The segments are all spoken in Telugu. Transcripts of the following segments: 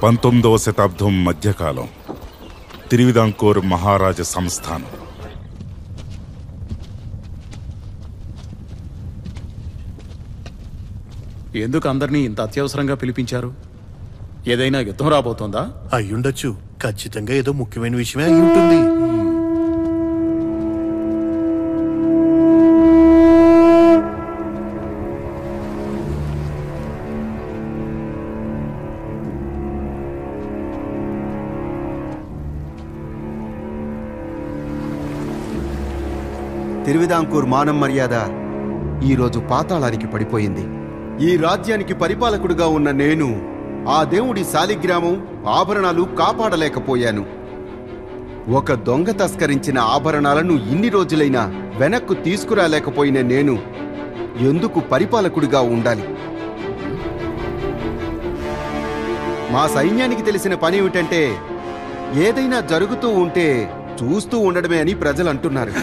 19వ శతాబ్దం మధ్యకాలం తిరువిదాంకూర్ మహారాజ సంస్థానం. ఎందుకు అందరినీ ఇంత అత్యవసరంగా పిలిపించారు? ఏదైనా యుద్ధం రాబోతోందా? అయ్యుండొచ్చు. ఖచ్చితంగా ఏదో ముఖ్యమైన విషయమే అయి ఉంటుంది. తిరువిదాంకూర్ మానం మర్యాద ఈరోజు పాతాళానికి పడిపోయింది. ఈ రాజ్యానికి పరిపాలకుడుగా ఉన్న నేను ఆ దేవుడి శాలిగ్రామం ఆభరణాలు కాపాడలేకపోయాను. ఒక దొంగ తస్కరించిన ఆభరణాలను ఇన్ని రోజులైనా వెనక్కు తీసుకురాలేకపోయిన నేను ఎందుకు పరిపాలకుడిగా ఉండాలి? మా సైన్యానికి తెలిసిన పని ఏమిటంటే ఏదైనా జరుగుతూ ఉంటే చూస్తూ ఉండడమే అని ప్రజలు అంటున్నారు.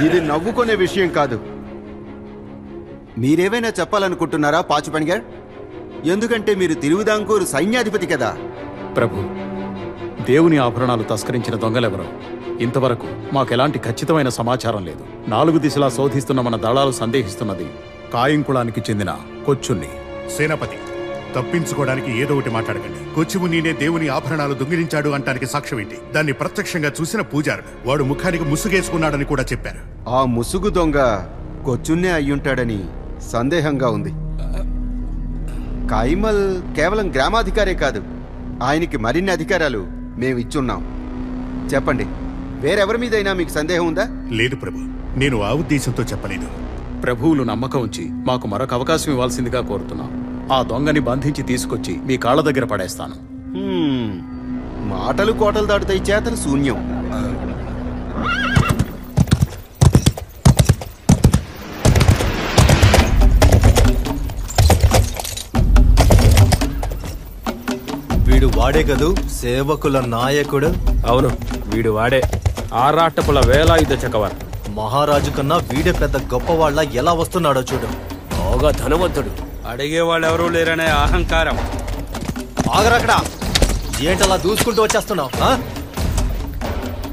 ఇది నవ్వుకునే విషయం కాదు. మీరేమైనా చెప్పాలనుకుంటున్నారా పాచుపణిగారు? ఎందుకంటే మీరు తిరువిదాంకూరు సైన్యాధిపతి కదా. ప్రభు, దేవుని ఆభరణాలు తస్కరించిన దొంగలెవరో ఇంతవరకు మాకెలాంటి ఖచ్చితమైన సమాచారం లేదు. 4 దిశలా శోధిస్తున్న మన దళాలు సందేహిస్తున్నది కాయింకుళానికి చెందిన కొచ్చుని. సేనాపతి, తప్పించుకోవడానికి ఏదో ఒకటి మాట్లాడకండి. కొచ్చుమునినే దేవుని ఆభరణాలు దొంగిలించాడు అంటానికి సాక్ష్యం ఏంటి? దాన్ని ప్రత్యక్షంగా చూసిన పూజారుడు వాడు ముఖానికి ముసుగేసుకున్నాడని కూడా చెప్పారు. ఆ ముసుగు దొంగ కొచ్చున్నే అయ్యుంటాడని సందేహంగా ఉంది. కాయిమల్ కేవలం గ్రామాధికారే కాదు, ఆయనకి మరిన్ని అధికారాలు మేమిచ్చున్నాం. చెప్పండి, వేరెవరి మీదైనా మీకు సందేహం ఉందా? లేదు ప్రభు, నేను ఆ ఉద్దేశంతో చెప్పలేదు. ప్రభువులు నమ్మకం ఉంచి మాకు మరొక అవకాశం ఇవ్వాల్సిందిగా కోరుతున్నాం. ఆ దొంగని బంధించి తీసుకొచ్చి మీ కాళ్ళ దగ్గర పడేస్తాను. మాటలు కోటలు దాటుతాయి, చేతలు శూన్యం. వీడు వాడే కదూ సేవకుల నాయకుడు? అవును, వీడు వాడే ఆరాటపుల వేలాయుధ చకవర్. మహారాజు కన్నా వీడే పెద్ద గొప్పవాళ్ళ ఎలా వస్తున్నాడో చూడు. బాగా ధనవంతుడు, అడిగేవాళ్ళెవరూ లేరనే అహంకారం. ఆగరక్కడ, ఏంటలా దూసుకుంటూ వచ్చేస్తున్నావు?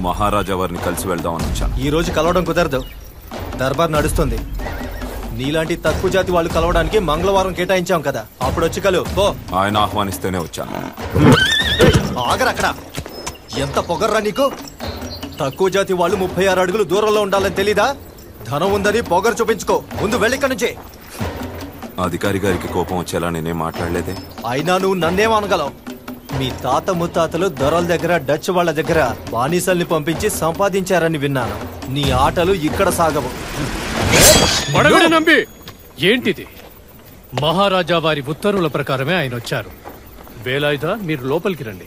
మహారాజా వారిని కలిసి వెళ్దామని వచ్చాను. ఈ రోజు కలవడం కుదరదు, దర్బార్ నడుస్తుంది. నీలాంటి తక్కువ జాతి వాళ్ళు కలవడానికి మంగళవారం కేటాయించాం కదా, అప్పుడు వచ్చి కలు పో. ఆయన ఆహ్వానిస్తేనే వచ్చాను. ఆగరక్కడ, ఎంత పొగర్రా నీకు? తక్కువ జాతి వాళ్ళు 36 అడుగులు దూరంలో ఉండాలని తెలీదా? ధనం ఉందని పొగరు చూపించుకో, ముందు వెళ్ళిక్కడి నుంచే. అధికారి గారికి కోపం వచ్చేలా నేనేం మాట్లాడలేదే. అయినా నువ్వు నన్నేమనగలవు? మీ తాత ముత్తాతలు దొరల దగ్గర డచ్ వాళ్ళ దగ్గర బానిసల్ని పంపించి సంపాదించారని విన్నాను. నీ ఆటలు ఇక్కడ సాగవు. నంబి, ఏంటిది? మహారాజా వారి ఉత్తర్వుల ప్రకారమే ఆయన వచ్చారు. వేలాయుధ, మీరు లోపలికి రండి.